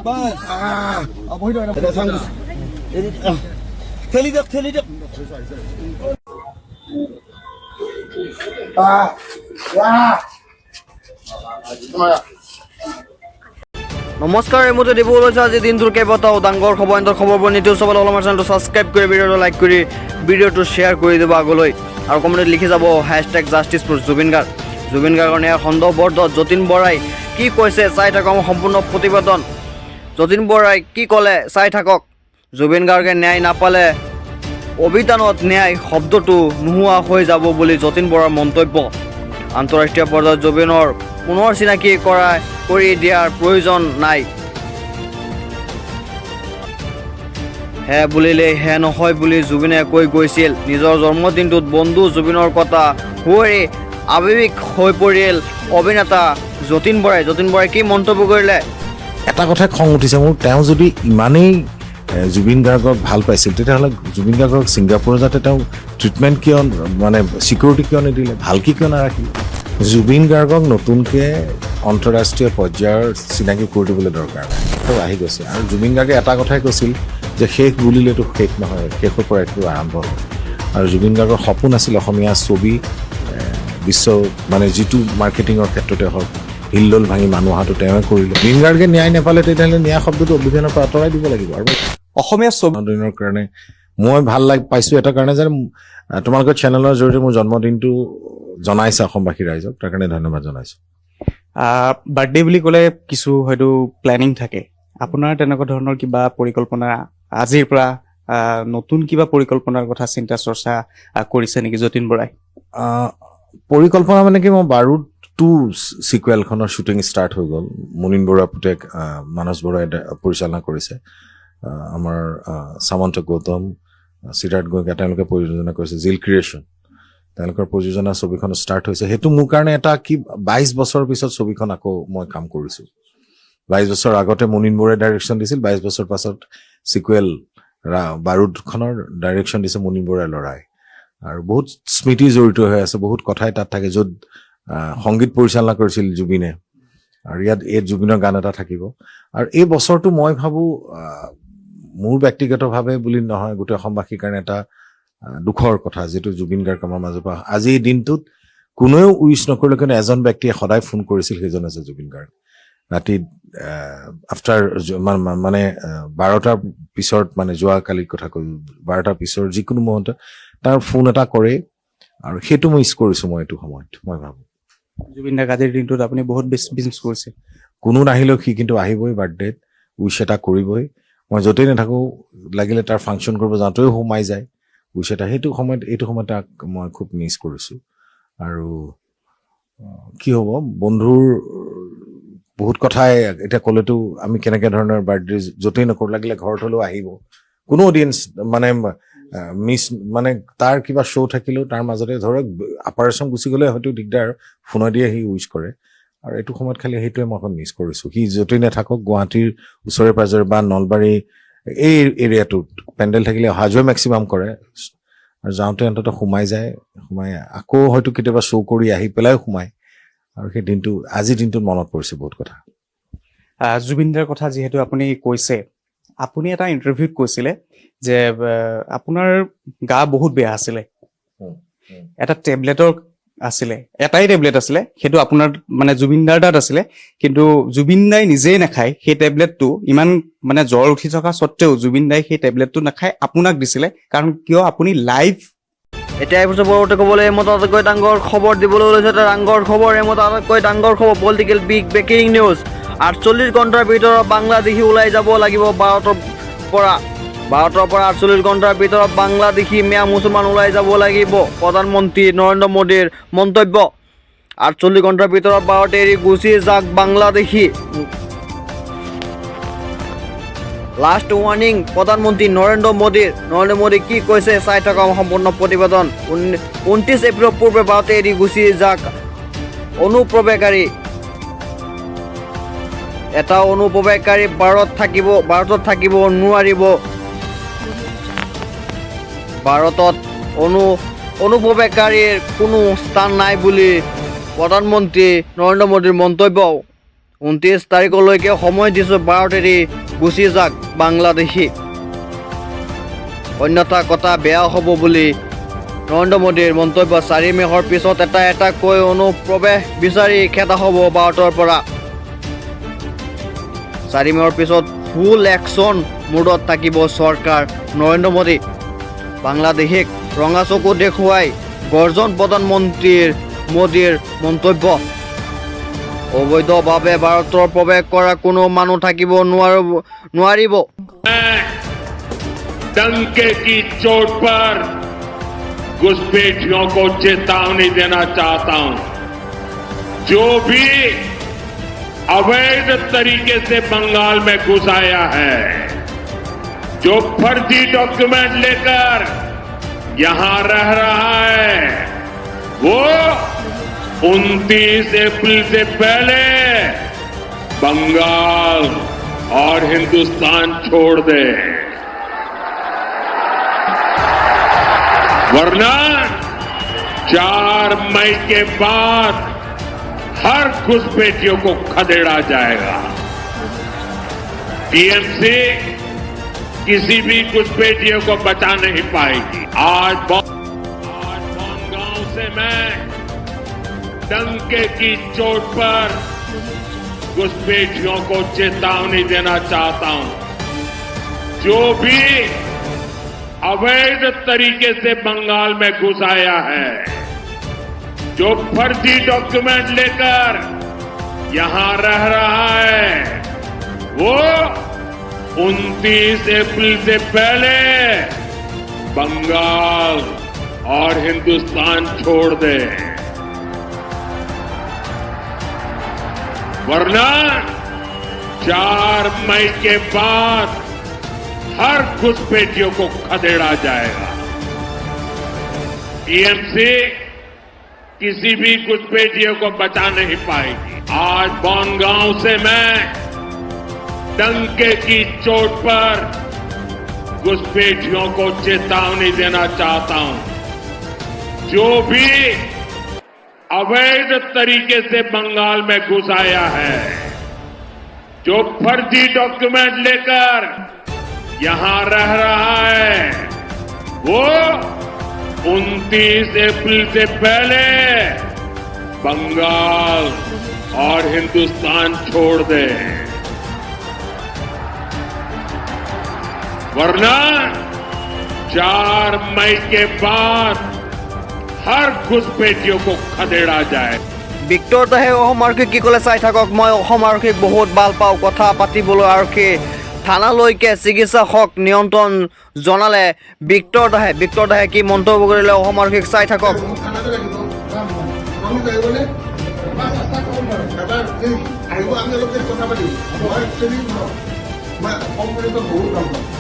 বাস এটা চাং ঠেলি দিয়ক নমস্কাৰ, এই মতে দিব ওলাইছে আজি দিনটোৰ কেইবাটাও ডাঙৰ খবৰবোৰ নিউজ চাবলৈ অলপমান চেনেলটো ছাবস্ক্ৰাইব কৰি ভিডিঅ'টো লাইক কৰি ভিডিঅ'টো শ্বেয়াৰ কৰি দিব আগলৈ আৰু কমেণ্টত লিখি যাব #জাষ্টিছ ফৰ জুবিন গাৰ্গ। জুবিন গাৰ্গৰ ন্যায় সন্দৰ্ভত যতীন বৰাই কি কৈছে চাই থাকক সম্পূৰ্ণ প্ৰতিবেদন। যতীন বৰাই কি ক'লে চাই থাকক। জুবিন গাৰ্গে ন্যায় নাপালে অভিধানত ন্যায় শব্দটো নোহোৱা হৈ যাব বুলি যতীন বৰাৰ মন্তব্য। আন্তঃৰাষ্ট্ৰীয় পৰ্যায়ত জুবিনৰ পুনৰ চিনাকি কৰি দিয়াৰ প্ৰয়োজন নাই। হে বুলিলে হে নহয় বুলি জুবিনে কৈ গৈছিল। নিজৰ জন্মদিনটোত বন্ধু জুবিনৰ কথা শুৱৰি আৱেগিক হৈ পৰিল অভিনেতা যতীন বৰাই কি মন্তব্য কৰিলে? এটা কথাই খং উঠিছে মোৰ, তেওঁ যদি ইমানেই জুবিন গাৰ্গক ভাল পাইছিল তেতিয়াহ'লে জুবিন গাৰ্গক ছিংগাপুৰত যাতে তেওঁ ট্ৰিটমেণ্ট কিয় মানে ছিকিউৰিটি কিয় নিদিলে, ভালকৈ কিয় নাৰাখিলে? জুবিন গাৰ্গক নতুনকৈ আন্তঃৰাষ্ট্ৰীয় পৰ্যায়ৰ চিনাকি কৰি দিবলৈ দৰকাৰ নাই, তেওঁ আহি গৈছে। আৰু জুবিন গাৰ্গে এটা কথাই কৈছিল যে শেষ বুলিলেতো শেষ নহয়, শেষৰ পৰা এইটো আৰম্ভ হয়। আৰু জুবিন গাৰ্গৰ সপোন আছিল অসমীয়া ছবি বিশ্ব মানে যিটো মাৰ্কেটিঙৰ ক্ষেত্ৰতে হওক হিল্লোল ভাঙি মানুহ অহাটো তেওঁৱে কৰিলে। জুবিন গাৰ্গে ন্যায় নাপালে তেতিয়াহ'লে ন্যায় শব্দটো অভিধানৰ পৰা আঁতৰাই দিব লাগিব। আৰু অসমীয়া ছবি দিনৰ কাৰণে মই ভাল পাইছোঁ এটা কাৰণে যে তোমালোকৰ চেনেলৰ জৰিয়তে মোৰ জন্মদিনটো জনাইছে অসমবাসী ৰাইজক, তাৰ কাৰণে ধন্যবাদ জনাইছোঁ। বাৰ্থডে বুলি ক'লে কিছু হয়তো প্লেনিং থাকে, আপোনাৰ তেনেকুৱা ধৰণৰ কিবা পৰিকল্পনা আজিৰ পৰা নতুন কিবা পৰিকল্পনাৰ কথা চিন্তা চৰ্চা কৰিছে নেকি যতীন বৰাই? পৰিকল্পনা মানে কি, মই বাৰুদ 2 ছিকুৱেলখনৰ শ্বুটিং ষ্টাৰ্ট হৈ গ'ল। মুনীন বৰুৱা পুতেক মানস বৰুৱাই পৰিচালনা কৰিছে। আমাৰ সামন্ত গৌতম, সিদ্ধাৰ্থ গগৈ তেওঁলোকে প্ৰযোজনা কৰিছে। জিল ক্ৰিয়েশ্যন তেওঁলোকৰ প্ৰযোজনা ছবিখন ষ্টাৰ্ট হৈছে। সেইটো মোৰ কাৰণে এটা কি 22 বছৰৰ পিছত ছবিখন আকৌ মই কাম কৰিছোঁ। 22 বছৰ আগতে মুনীন বৰুৱাই ডাইৰেকশ্যন দিছিল, 22 বছৰ পাছত ছিকুৱেল বাৰুদখনৰ ডাইৰেকশ্যন দিছে মুনীন বৰুৱাই ল'ৰাই। আৰু বহুত স্মৃতি জড়িত হৈ আছে, বহুত কথাই তাত থাকে। য'ত সংগীত পৰিচালনা কৰিছিল জুবিনে, আৰু ইয়াত জুবিনৰ গান এটা থাকিব। আৰু এই বছৰটো মই ভাবোঁ মোৰ ব্যক্তিগতভাৱে বুলি নহয়, গোটেই অসমবাসীৰ কাৰণে এটা দুখৰ কথা, যিটো জুবিন গাৰ্গ আমাৰ মাজৰ পৰা আজি এই দিনটোত কোনেও উইচ নকৰিলে, কিন্তু এজন ব্যক্তিয়ে সদায় ফোন কৰিছিল, সেইজন আছে জুবিন গাৰ্গ। ৰাতি আফটাৰ মানে 12টাৰ পিছত, মানে যোৱাকালিৰ কথা কৈ 12টাৰ পিছৰ যিকোনো মুহূৰ্তত তাৰ ফোন এটা কৰে, আৰু সেইটো মিছ কৰিছোঁ মই এইটো সময়ত। মই ভাবোঁ জুবিন দাক আজিৰ দিনটোত আপুনি বহুত বেছি মিছ কৰিছে। কোনো নাহিলেও সি কিন্তু আহিবই, বাৰ্থডেত উইচ এটা কৰিবই। মই য'তেই নাথাকোঁ, লাগিলে তাৰ ফাংচন কৰিব যাওঁতেও সোমাই যায় উইচ এটা। এইটো সময়ত তাক মই খুব মিছ কৰিছোঁ। আৰু কি হ'ব, বন্ধুৰ বহুত কথাই এতিয়া ক'লেতো আমি কেনেকৈ ধৰণৰ বাৰ্থডে য'তেই নকৰোঁ, লাগিলে ঘৰত হ'লেও আহিব। কোনো অডিয়েঞ্চ মানে মিছ মানে তাৰ কিবা শ্ব' থাকিলেও তাৰ মাজতে ধৰক অপাৰেশ্যন গুচি গ'লে হয়তো দিগদাৰ, ফোনত দিয়ে সি উইচ কৰে। আৰু এইটো সময়ত খালি সেইটোৱে মই অকণ মিছ কৰিছোঁ। সি য'তেই নাথাকক, গুৱাহাটীৰ ওচৰে পাঁজৰে বা নলবাৰী এই এৰিয়াটোত পেণ্ডেল থাকিলে অহা যোৱা মেক্সিমাম কৰে, আৰু যাওঁতে অন্ততঃ সোমাই যায়, সোমাই আকৌ হয়তো কেতিয়াবা শ্ব' কৰি আহি পেলাই সোমায়। আৰু সেই দিনটো আজিৰ দিনটোত মনত পৰিছে বহুত কথা। জুবিন দাৰ কথা যিহেতু আপুনি কৈছে, আপুনি এটা ইণ্টাৰভিউত কৈছিলে যে আপোনাৰ গা বহুত বেয়া আছিলে, এটা টেবলেটৰ আছিলে, এটাই টেবলেট আছিলে, সেইটো আপোনাৰ মানে জুবিন দাৰ তাত আছিলে, কিন্তু জুবিন দাই নিজেই নাখায় সেই টেবলেটটো। ইমান মানে জ্বৰ উঠি থকা স্বত্তেও জুবিন দাই সেই টেবলেটটো নাখায়, আপোনাক দিছিলে। কাৰণ কিয়? আপুনি লাইভ এতিয়া এই বছৰ পৰৱৰ্তী ক'বলৈ এইমতে আটাইতকৈ ডাঙৰ খবৰ দিবলৈ ওলাইছে। এটা ডাঙৰ খবৰ, এইমতে আটাইতকৈ ডাঙৰ খবৰ, পলিটিকেল ব্ৰেকিং নিউজ। 48 ঘণ্টাৰ ভিতৰত বাংলাদেশী ওলাই যাব লাগিব ভাৰতৰ পৰা 48 ঘণ্টাৰ ভিতৰত বাংলাদেশী মিয়া মুছলমান ওলাই যাব লাগিব। প্ৰধানমন্ত্ৰী নৰেন্দ্ৰ মোদীৰ মন্তব্য। 48 ঘণ্টাৰ ভিতৰত ভাৰত এৰি গুচি যাওক বাংলাদেশী। লাষ্ট ৱাৰ্ণিং প্ৰধানমন্ত্ৰী নৰেন্দ্ৰ মোদী কি কৈছে চাই থকা সম্পূৰ্ণ প্ৰতিবেদন। 29 এপ্ৰিলৰ পূৰ্বে ভাৰতে এৰি গুচি যাওক অনুপ্ৰৱেশকাৰী। এটা অনুপ্ৰৱেশকাৰী ভাৰতত থাকিব নোৱাৰিব। ভাৰতত অনুপ্ৰৱেশকাৰীৰ কোনো স্থান নাই বুলি প্ৰধানমন্ত্ৰী নৰেন্দ্ৰ মোদীৰ মন্তব্য। 29 তাৰিখলৈকে সময় দিছোঁ ভাৰত এৰি গুচি যাক বাংলাদেশী, অন্যথা কথা বেয়া হ'ব বুলি নৰেন্দ্ৰ মোদীৰ মন্তব্য। 4 মে'ৰ পিছত এটাকৈ অনুপ্ৰৱেশ বিচাৰি খেদা হ'ব ভাৰতৰ পৰা। 4 মে'ৰ পিছত ফুল একশ্যন মুডত থাকিব চৰকাৰ নৰেন্দ্ৰ মোদী। বাংলাদেশীক ৰঙা চকু দেখুৱাই গৰ্জন প্ৰধানমন্ত্ৰীৰ মোদীৰ মন্তব্য। অবৈধভাৱে ভাৰতৰ প্ৰৱেশ কৰা কোনো মানুহ থাকিব নোৱাৰিব। डंके की चोट पर घुसपैठियों को चेतावनी देना चाहता हूं। जो भी अवैध तरीके से बंगाल में घुस आया है, जो फर्जी डॉक्यूमेंट लेकर यहां रह रहा है, वो 29 अप्रैल से पहले बंगाल और हिंदुस्तान छोड़ दे, वरना 4 मई के बाद हर घुसपैठियों को खदेड़ा जाएगा। टीएमसी किसी भी घुसपैठियों को बचा नहीं पाएगी। आज गांव से मैं डंके की चोट पर घुसपैठियों को चेतावनी देना चाहता हूं। जो भी अवैध तरीके से बंगाल में घुस आया है, जो फर्जी डॉक्यूमेंट लेकर यहां रह रहा है, वो 29 अप्रैल से पहले बंगाल और हिंदुस्तान छोड़ दे, वरना 4 मई के बाद हर घुसपैठियों को खदेड़ा जाएगा। टीएमसी किसी भी घुसपैठियों को बचा नहीं पाएगी। आज बनगांव से मैं डंके की चोट पर घुसपैठियों को चेतावनी देना चाहता हूं। जो भी अवैध तरीके से बंगाल में घुस आया है, जो फर्जी डॉक्यूमेंट लेकर यहां रह रहा है, वो 29 अप्रैल से पहले बंगाल और हिंदुस्तान छोड़ दे, वरना 4 मई के बाद हर घुसपैठियों को खदेड़ा जाए। ভিক্টৰ দাসে অসম আৰক্ষীক কি ক'লে চাই থাকক। মই অসম আৰক্ষীক বহুত ভাল পাওঁ। কথা পাতিবলৈ আৰক্ষী থানালৈকে চিকিৎসা হক নিয়ন্ত্ৰণ জনালে ভিক্টৰ দাসে কি মন্তব্য কৰিলে অসম আৰক্ষীক চাই থাকক। আহিব আমি অলপ কথা পাতিম। মই একচুৱেলি মই কম কৰি বহুত কাম পাম।